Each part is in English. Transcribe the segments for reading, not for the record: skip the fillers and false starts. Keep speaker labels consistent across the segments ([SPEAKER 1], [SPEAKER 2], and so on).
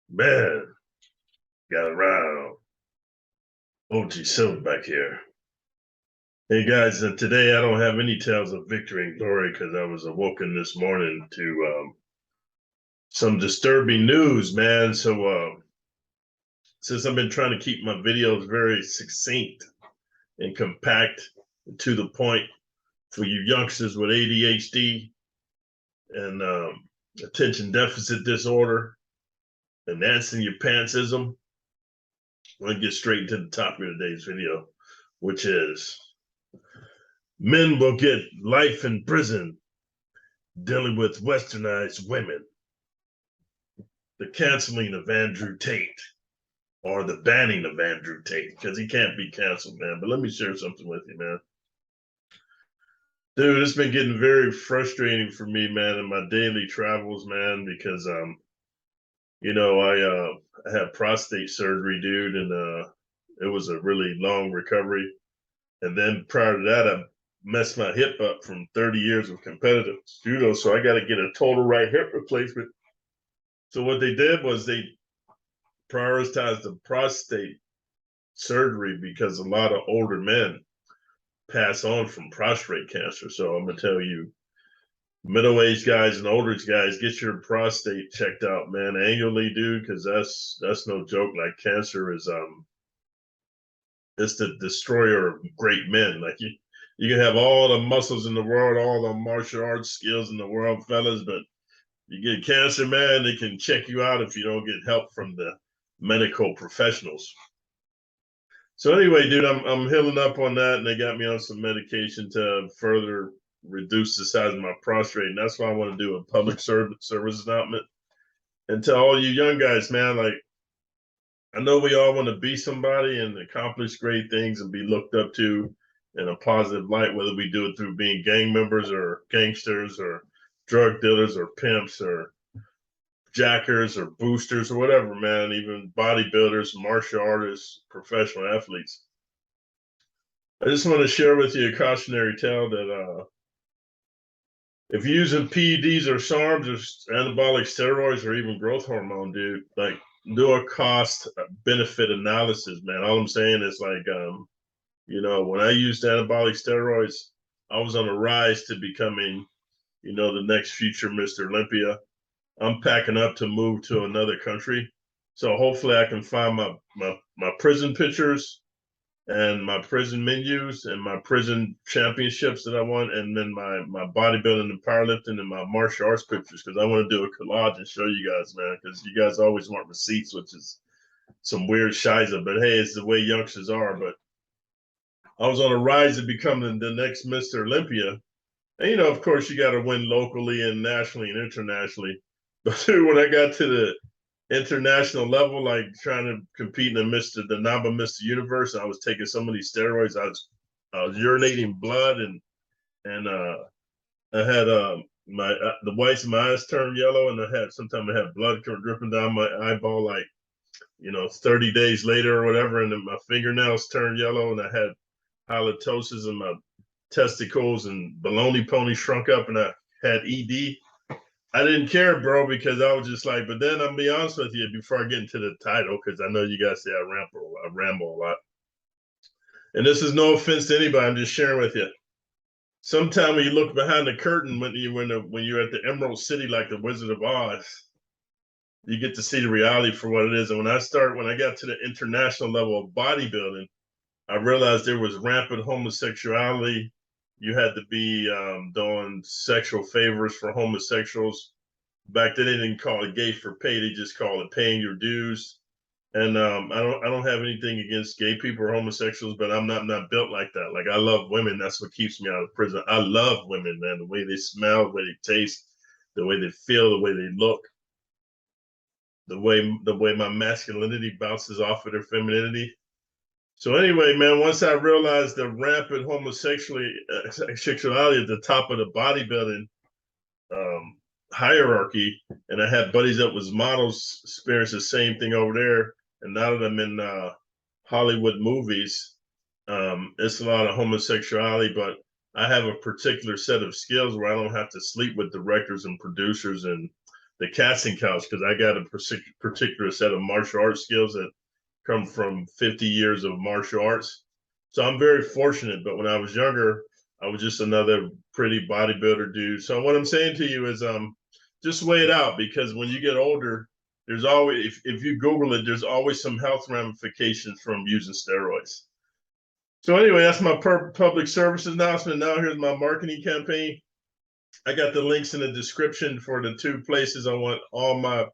[SPEAKER 1] Man, got around. OG Silver back here. Hey guys, today I don't have any tales of victory and glory because I was awoken this morning to some disturbing news, man. So since I've been trying to keep my videos very succinct and compact and to the point for you youngsters with ADHD and attention deficit disorder and ants in your pantsism, I'm going to get straight into the topic of today's video, which is men will get life in prison dealing with westernized women. The canceling of Andrew Tate, or the banning of Andrew Tate, because he can't be canceled, man. But let me share something with you, man. Dude, it's been getting very frustrating for me, man, in my daily travels, man, because I had prostate surgery, dude, and it was a really long recovery. And then prior to that, I messed my hip up from 30 years of competitive judo, so I got to get a total right hip replacement. So what they did was they prioritized the prostate surgery because a lot of older men pass on from prostate cancer. So I'm gonna tell you, middle-aged guys and older guys, get your prostate checked out, man, annually, dude, because that's no joke. Like, cancer is it's the destroyer of great men. Like, you can have all the muscles in the world, all the martial arts skills in the world, fellas, but you get cancer, man, they can check you out if you don't get help from the medical professionals. So anyway, dude, I'm healing up on that, and they got me on some medication to further reduce the size of my prostate, and that's why I want to do a public service announcement. And to all you young guys, man, like, I know we all want to be somebody and accomplish great things and be looked up to in a positive light, whether we do it through being gang members or gangsters or drug dealers or pimps or jackers or boosters or whatever, man, even bodybuilders, martial artists, professional athletes. I just want to share with you a cautionary tale that if you're using PEDs or SARMs or anabolic steroids or even growth hormone, dude, like, do a cost benefit analysis, man. All I'm saying is, like, when I used anabolic steroids, I was on a rise to becoming, the next future Mr. Olympia. I'm packing up to move to another country. So hopefully I can find my prison pictures and my prison menus and my prison championships that I won, and then my bodybuilding and powerlifting and my martial arts pictures, because I want to do a collage and show you guys, man, because you guys always want receipts, which is some weird shiza, but hey, it's the way youngsters are. But I was on a rise to becoming the next Mr. Olympia. And, of course, you got to win locally and nationally and internationally. But dude, when I got to the international level, like trying to compete in the NABA Mr. Universe, I was taking so many steroids. I was urinating blood, and I had the whites of my eyes turned yellow, and sometimes I had blood dripping down my eyeball, like 30 days later or whatever, and then my fingernails turned yellow, and I had halitosis in my testicles, and baloney pony shrunk up, and I had ED. I didn't care, bro, because I was just like, but then I'll be honest with you before I get into the title, because I know you guys say I ramble a lot. And this is no offense to anybody, I'm just sharing with you. Sometimes when you look behind the curtain, when you're at the Emerald City, like the Wizard of Oz, you get to see the reality for what it is. And when I got to the international level of bodybuilding, I realized there was rampant homosexuality. You had to be doing sexual favors for homosexuals. Back then, they didn't call it gay for pay; they just called it paying your dues. And I don't have anything against gay people or homosexuals, but I'm not built like that. Like, I love women. That's what keeps me out of prison. I love women, man. The way they smell, the way they taste, the way they feel, the way they look, the way my masculinity bounces off of their femininity. So anyway, man, once I realized the rampant homosexuality at the top of the bodybuilding hierarchy, and I had buddies that was models experience the same thing over there, and now that I'm in Hollywood movies, It's a lot of homosexuality, but I have a particular set of skills where I don't have to sleep with directors and producers and the casting couch because I got a particular set of martial arts skills that come from 50 years of martial arts. So I'm very fortunate. But when I was younger, I was just another pretty bodybuilder dude. So what I'm saying to you is just weigh it out, because when you get older, there's always, if you Google it, there's always some health ramifications from using steroids. So anyway, that's my public service announcement. Now here's my marketing campaign. I got the links in the description for the 2 places I want all my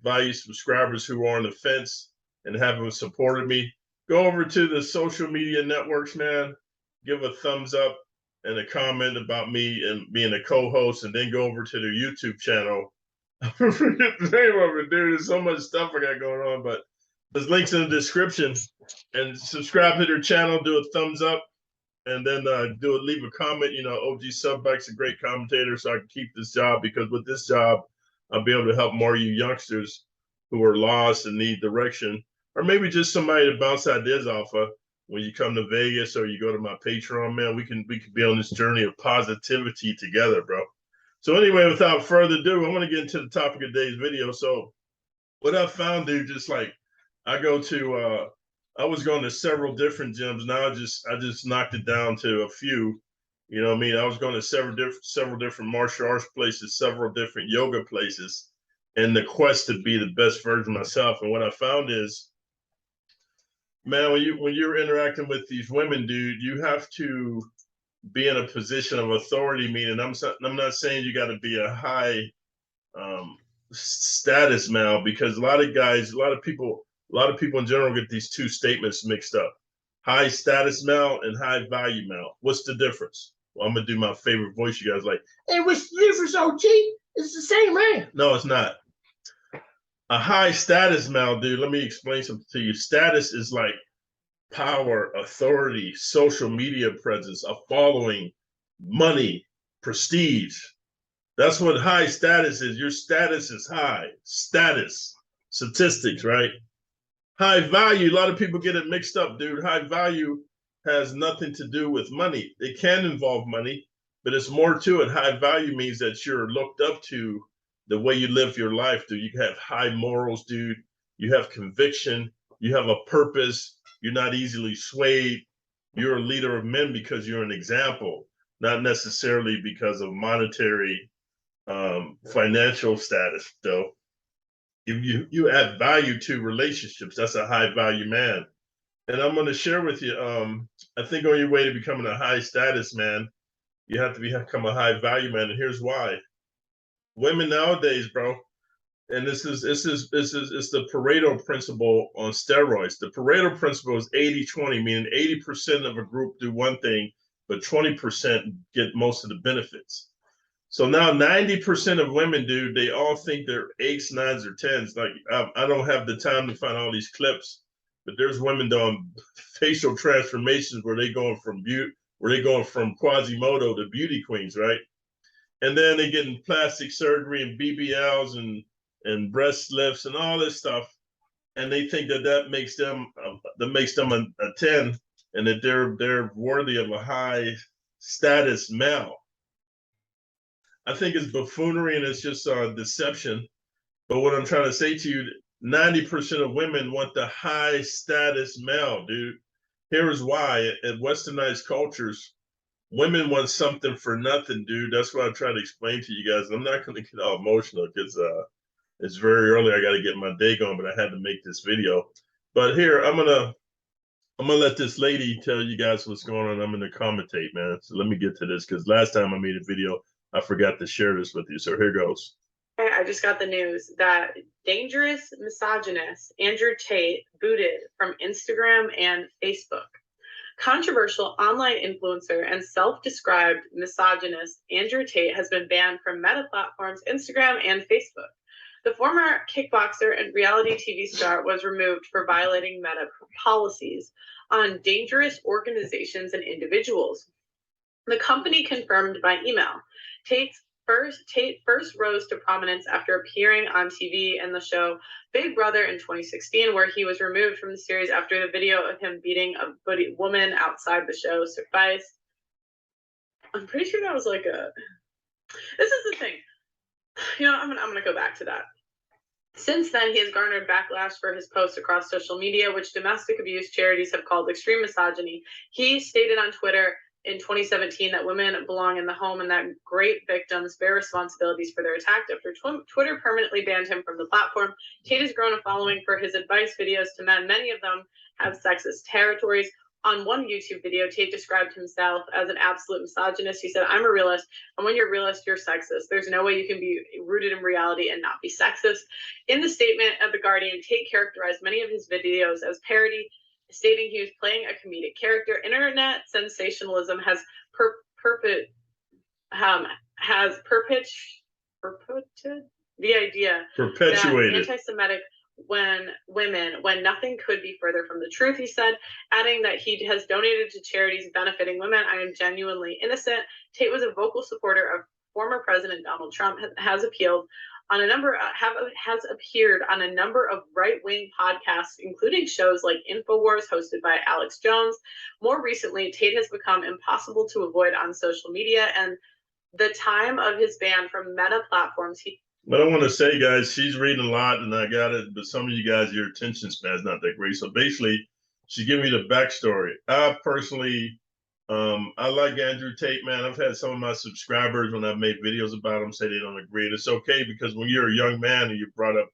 [SPEAKER 1] valued subscribers who are on the fence and haven't supported me. Go over to the social media networks, man. Give a thumbs up and a comment about me and being a co-host, and then go over to their YouTube channel. I forget the name of it, dude. There's so much stuff I got going on, but there's links in the description. And subscribe to their channel, do a thumbs up, and then leave a comment. You know, OG Subbike's a great commentator, so I can keep this job, because with this job, I'll be able to help more of you youngsters who are lost and need direction, or maybe just somebody to bounce ideas off of. When you come to Vegas or you go to my Patreon, man, we can be on this journey of positivity together, bro. So anyway, without further ado, I want to get into the topic of today's video. So what I found, dude, just like I go to I was going to several different gyms. Now I just knocked it down to a few. You know what I mean? I was going to several different martial arts places, several different yoga places, in the quest to be the best version of myself. And what I found is, man, when you're interacting with these women, dude, you have to be in a position of authority. Meaning, I'm not saying you got to be a high status male, because a lot of people in general get these 2 statements mixed up: high status male and high value male. What's the difference? Well, I'm gonna do my favorite voice. You guys like, hey, what's the difference, OG? It's the same, man. No, it's not. A high status male, dude, let me explain something to you. Status is like power, authority, social media presence, a following, money, prestige. That's what high status is. Your status is high. Status, statistics, right? High value, a lot of people get it mixed up, dude. High value has nothing to do with money. It can involve money, but it's more to it. High value means that you're looked up to the way you live your life, dude. You have high morals, dude. You have conviction. You have a purpose. You're not easily swayed. You're a leader of men because you're an example, not necessarily because of monetary, financial status, though. If you add value to relationships, that's a high value man. And I'm going to share with you, I think on your way to becoming a high status man, you have to become a high value man. And here's why. Women nowadays, bro, and this is the Pareto principle on steroids. The Pareto principle is 80-20, meaning 80% of a group do one thing, but 20% get most of the benefits. So now 90% of women, dude, they all think they're 8s, 9s, or 10s. Like, I don't have the time to find all these clips, but there's women doing facial transformations where they going from Quasimodo to beauty queens, right? And then they getting plastic surgery and BBLs and breast lifts and all this stuff, and they think that makes them a 10, and that they're worthy of a high status male. I think it's buffoonery and it's just deception. But what I'm trying to say to you, 90% of women want the high status male, dude. Here's why. In westernized cultures, women want something for nothing, dude. That's what I try to explain to you guys. I'm not going to get all emotional because it's very early. I got to get my day going, but I had to make this video. But here, I'm gonna let this lady tell you guys what's going on. I'm gonna commentate, man. So let me get to this, because last time I made a video, I forgot to share this with you. So here goes.
[SPEAKER 2] I just got the news that dangerous misogynist Andrew Tate booted from Instagram and Facebook. Controversial online influencer and self-described misogynist Andrew Tate has been banned from Meta platforms Instagram and Facebook. The former kickboxer and reality TV star was removed for violating Meta policies on dangerous organizations and individuals. The company confirmed by email. Tate's Tate first rose to prominence after appearing on TV in the show Big Brother in 2016, where he was removed from the series after the video of him beating a woman outside the show sufficed. I'm pretty sure that was like a... This is the thing. You know, I'm gonna go back to that. Since then, he has garnered backlash for his posts across social media, which domestic abuse charities have called extreme misogyny. He stated on Twitter in 2017 that women belong in the home and that great victims bear responsibilities for their attack. After Twitter permanently banned him from the platform, Tate has grown a following for his advice videos to men. Many of them have sexist territories. On one YouTube video, Tate described himself as an absolute misogynist. He said, "I'm a realist, and when you're a realist, you're sexist. There's no way you can be rooted in reality and not be sexist." In the statement of The Guardian, Tate characterized many of his videos as parody, stating he was playing a comedic character. Internet sensationalism has perpetuated the idea that anti-Semitic when nothing could be further from the truth, he said, adding that he has donated to charities benefiting women. "I am genuinely innocent." Tate was a vocal supporter of former President Donald Trump, has appeared on a number of right-wing podcasts, including shows like InfoWars, hosted by Alex Jones. More recently, Tate has become impossible to avoid on social media, and the time of his ban from Meta platforms,
[SPEAKER 1] But I want to say, guys, she's reading a lot, and I got it. But some of you guys, your attention span is not that great. So basically, she's giving me the backstory. I personally, I like Andrew Tate, man. I've had some of my subscribers when I've made videos about him say they don't agree. And it's okay, because when you're a young man and you're brought up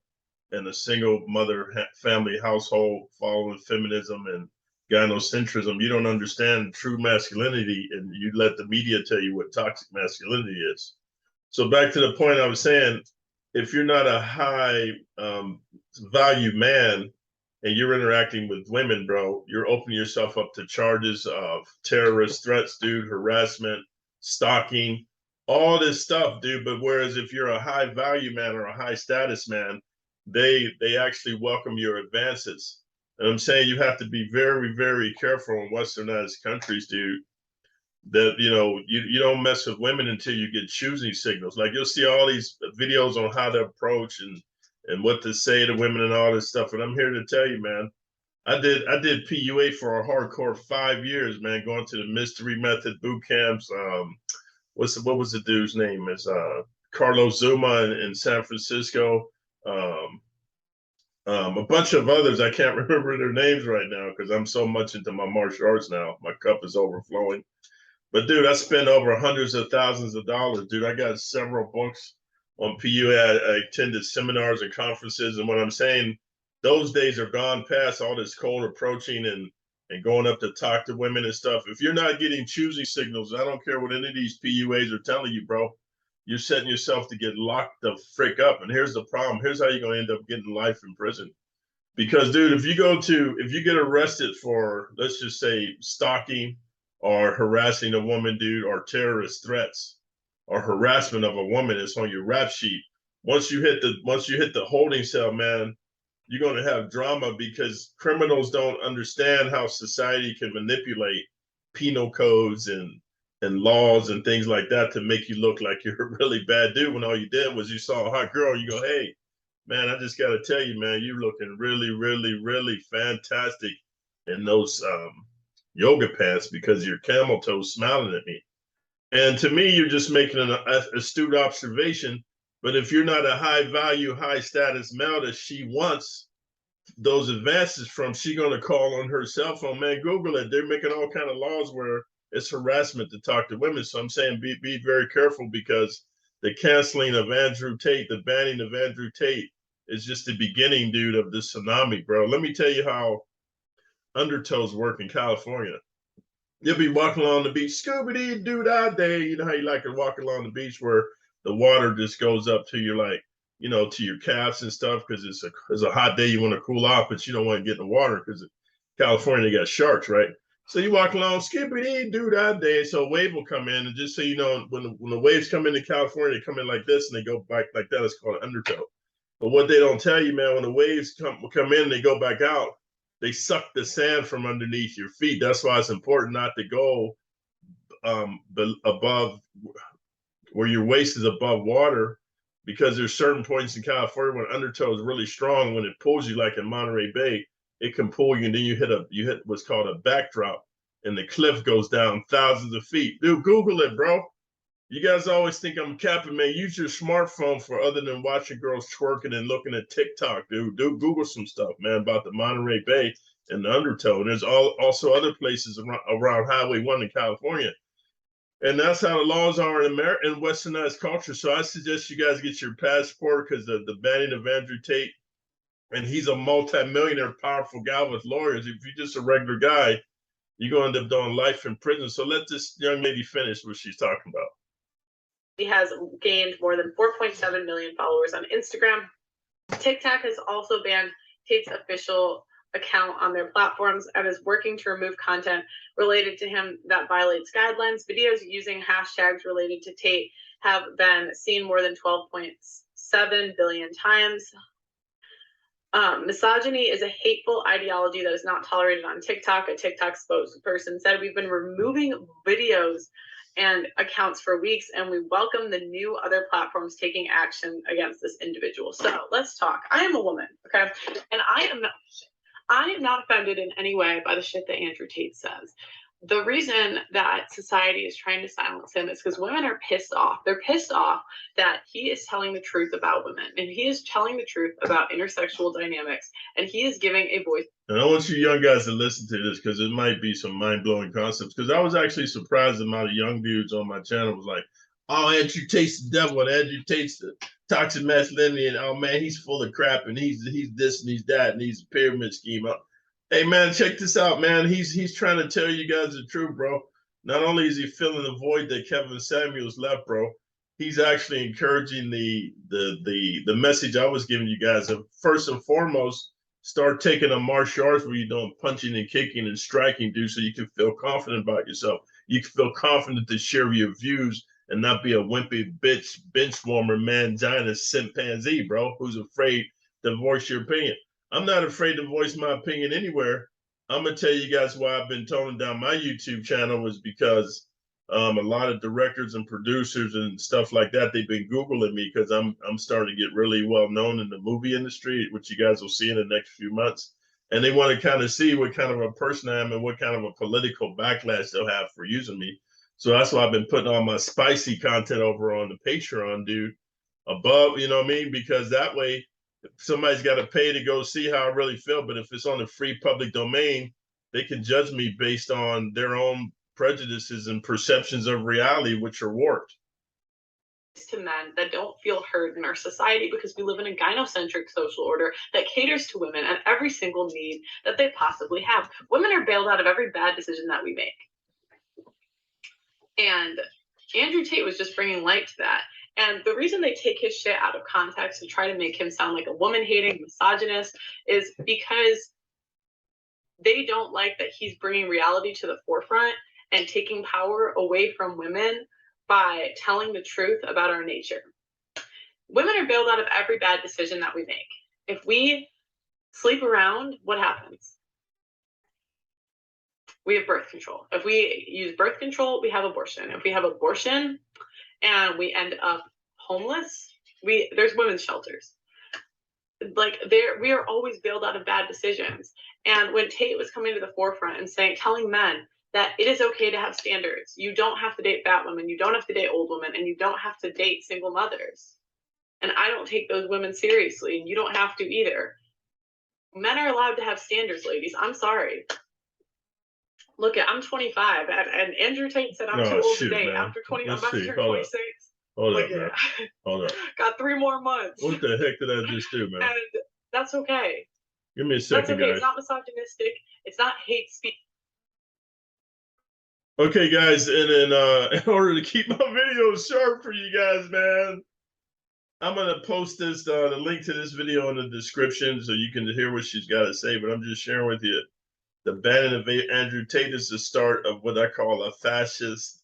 [SPEAKER 1] in a single mother family household following feminism and gynocentrism, you don't understand true masculinity, and you let the media tell you what toxic masculinity is. So back to the point I was saying, if you're not a high value man and you're interacting with women, bro, you're opening yourself up to charges of terrorist threats, dude, harassment, stalking, all this stuff, dude. But whereas if you're a high value man or a high status man, they actually welcome your advances. And I'm saying you have to be very, very careful in westernized countries, dude, that you don't mess with women until you get choosing signals. Like, you'll see all these videos on how to approach and what to say to women and all this stuff. And I'm here to tell you, man, I did PUA for a hardcore 5 years, man, going to the mystery method boot camps. What was the dude's name? It's Carlos Zuma in San Francisco. A bunch of others. I can't remember their names right now because I'm so much into my martial arts now. My cup is overflowing. But dude, I spent over hundreds of thousands of dollars. Dude, I got several books on PUA. I attended seminars and conferences. And what I'm saying, those days are gone past, all this cold approaching and going up to talk to women and stuff. If you're not getting choosing signals, I don't care what any of these PUAs are telling you, bro. You're setting yourself to get locked the frick up. And here's the problem. Here's how you're going to end up getting life in prison. Because, dude, if you get arrested for, let's just say, stalking or harassing a woman, dude, or terrorist threats or harassment of a woman, it's on your rap sheet. Once you hit the holding cell, man, you're going to have drama, because criminals don't understand how society can manipulate penal codes and laws and things like that to make you look like you're a really bad dude, when all you did was you saw a hot girl, you go, "Hey, man, I just got to tell you, man, you're looking really, really, really fantastic in those yoga pants because your camel toes smiling at me." And to me, you're just making an astute observation. But if you're not a high value, high status male that she wants those advances from, she gonna call on her cell phone. Man, Google it. They're making all kind of laws where it's harassment to talk to women. So I'm saying be very careful, because the canceling of Andrew Tate, the banning of Andrew Tate, is just the beginning, dude, of this tsunami, bro. Let me tell you how undertows work in California. You'll be walking along the beach, Scooby Doo da day. You know how you like to walk along the beach where the water just goes up to your, like, to your calves and stuff, because it's a hot day, you want to cool off, but you don't want to get in the water because California, they got sharks, right? So you walk along, Skippity doo da day. So a wave will come in, and just so you know, when the waves come into California, they come in like this and they go back like that. It's called an undertow. But what they don't tell you, man, when the waves come in, they go back out, they suck the sand from underneath your feet. That's why it's important not to go above where your waist is above water, because there's certain points in California when undertow is really strong, when it pulls you, like in Monterey Bay, it can pull you, and then you hit what's called a backdrop, and the cliff goes down thousands of feet. Dude, Google it, bro. You guys always think I'm capping, man. Use your smartphone for other than watching girls twerking and looking at TikTok, dude. Google some stuff, man, about the Monterey Bay and the undertow. And there's also other places around Highway 1 in California. And that's how the laws are in America, in westernized culture. So I suggest you guys get your passport, because the banning of Andrew Tate, and he's a multi-millionaire, powerful guy with lawyers. If you're just a regular guy, you're going to end up doing life in prison. So let this young lady finish what she's talking about.
[SPEAKER 2] He has gained more than 4.7 million followers on Instagram. TikTok has also banned Tate's official account on their platforms and is working to remove content related to him that violates guidelines. Videos using hashtags related to Tate have been seen more than 12.7 billion times. Misogyny is a hateful ideology that is not tolerated on TikTok. A TikTok spokesperson said, "We've been removing videos and accounts for weeks, and we welcome the new other platforms taking action against this individual." So let's talk. I am a woman, okay? And I am not offended in any way by the shit that Andrew Tate says. The reason that society is trying to silence him is because women are pissed off. They're pissed off that he is telling the truth about women, and he is telling the truth about intersexual dynamics, and he is giving a voice.
[SPEAKER 1] And I want you young guys to listen to this, because it might be some mind-blowing concepts. Because I was actually surprised the amount of young dudes on my channel was like, "Oh, Andrew Tate's the devil, and Andrew Tate's the toxic masculinity, and oh man, he's full of crap, and he's this and he's that, and he's a pyramid scheme." Hey man, check this out, man. He's trying to tell you guys the truth, bro. Not only is he filling the void that Kevin Samuels left, bro, he's actually encouraging the message I was giving you guys of, first and foremost, start taking a martial arts where you're doing punching and kicking and striking, dude, so you can feel confident about yourself. You can feel confident to share your views and not be a wimpy bitch, bench warmer, mangina, chimpanzee, bro, who's afraid to voice your opinion. I'm not afraid to voice my opinion anywhere. I'm gonna tell you guys why I've been toning down my YouTube channel was because a lot of directors and producers and stuff like that, they've been Googling me, because I'm starting to get really well known in the movie industry, which you guys will see in the next few months. And they want to kind of see what kind of a person I am and what kind of a political backlash they'll have for using me. So that's why I've been putting all my spicy content over on the Patreon, dude, above, you know what I mean? Because that way, somebody's got to pay to go see how I really feel. But if it's on the free public domain, they can judge me based on their own prejudices and perceptions of reality, which are warped.
[SPEAKER 2] To men that don't feel heard in our society, because we live in a gynocentric social order that caters to women and every single need that they possibly have. Women are bailed out of every bad decision that we make. And Andrew Tate was just bringing light to that. And the reason they take his shit out of context to try to make him sound like a woman-hating misogynist is because they don't like that he's bringing reality to the forefront and taking power away from women by telling the truth about our nature. Women are bailed out of every bad decision that we make. If we sleep around, what happens? We have birth control. If we use birth control, we have abortion. If we have abortion and we end up homeless, there's women's shelters. Like, we are always bailed out of bad decisions. And when Tate was coming to the forefront and telling men that it is okay to have standards, you don't have to date fat women, you don't have to date old women, and you don't have to date single mothers. And I don't take those women seriously, and you don't have to either. Men are allowed to have standards, ladies. I'm sorry. Look, I'm 25, and Andrew Tate said I'm too old to date. After 20, I'm about to turn 26.
[SPEAKER 1] Hold up, man. Hold up.
[SPEAKER 2] Got 3 more months.
[SPEAKER 1] What the heck did I just do, man?
[SPEAKER 2] And that's okay.
[SPEAKER 1] Give me a second,
[SPEAKER 2] that's okay.
[SPEAKER 1] guys.
[SPEAKER 2] It's not misogynistic. It's not hate speech.
[SPEAKER 1] Okay, guys, and then in order to keep my videos short for you guys, man, I'm gonna post this the link to this video in the description so you can hear what she's got to say. But I'm just sharing with you, the banning of Andrew Tate is the start of what I call a fascist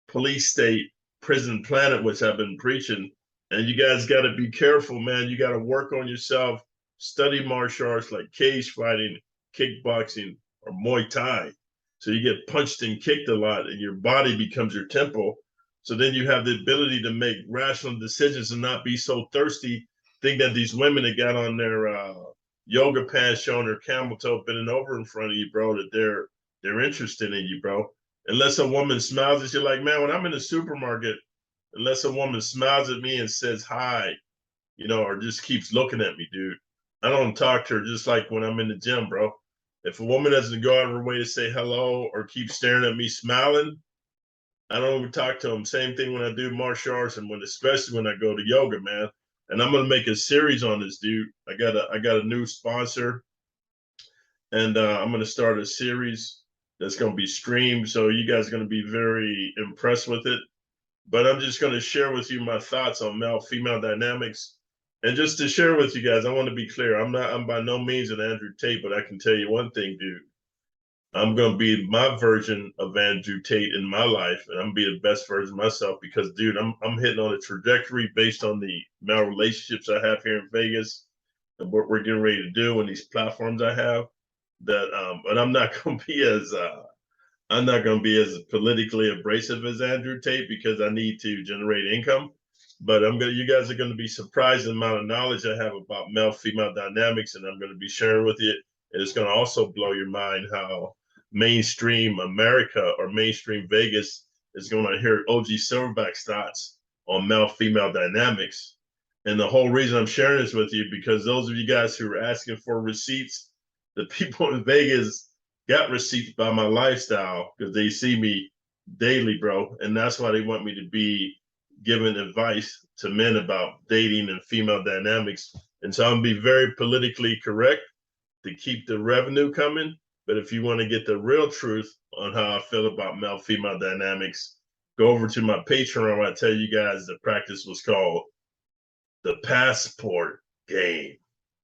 [SPEAKER 1] police state prison planet, which I've been preaching. And you guys got to be careful, man. You got to work on yourself, study martial arts like cage fighting, kickboxing, or Muay Thai. So you get punched and kicked a lot, and your body becomes your temple. So then you have the ability to make rational decisions and not be so thirsty. Think that these women that got on their yoga pants showing their camel toe bending over in front of you, bro, that they're interested in you, bro. Unless a woman smiles at you, like, man, when I'm in the supermarket, unless a woman smiles at me and says hi, you know, or just keeps looking at me, dude, I don't talk to her. Just like when I'm in the gym, bro. If a woman doesn't go out of her way to say hello or keep staring at me smiling, I don't even talk to them. Same thing when I do martial arts and especially when I go to yoga, man. And I'm gonna make a series on this, dude. I got a new sponsor, and I'm gonna start a series that's gonna be streamed. So you guys are gonna be very impressed with it. But I'm just gonna share with you my thoughts on male-female dynamics. And just to share with you guys, I want to be clear. I'm by no means an Andrew Tate, but I can tell you one thing, dude. I'm gonna be my version of Andrew Tate in my life, and I'm gonna be the best version of myself because, dude, I'm hitting on a trajectory based on the male relationships I have here in Vegas and what we're getting ready to do and these platforms I have. But I'm not gonna be as politically abrasive as Andrew Tate because I need to generate income. But you guys are gonna be surprised the amount of knowledge I have about male-female dynamics, and I'm gonna be sharing with you. And it's gonna also blow your mind how mainstream America or mainstream Vegas is gonna hear OG Silverback's thoughts on male-female dynamics. And the whole reason I'm sharing this with you, because those of you guys who are asking for receipts, the people in Vegas got receipts by my lifestyle because they see me daily, bro. And that's why they want me to be giving advice to men about dating and female dynamics. And so I'm gonna be very politically correct to keep the revenue coming. But if you want to get the real truth on how I feel about male-female dynamics, go over to my Patreon where I tell you guys the practice was called the passport game.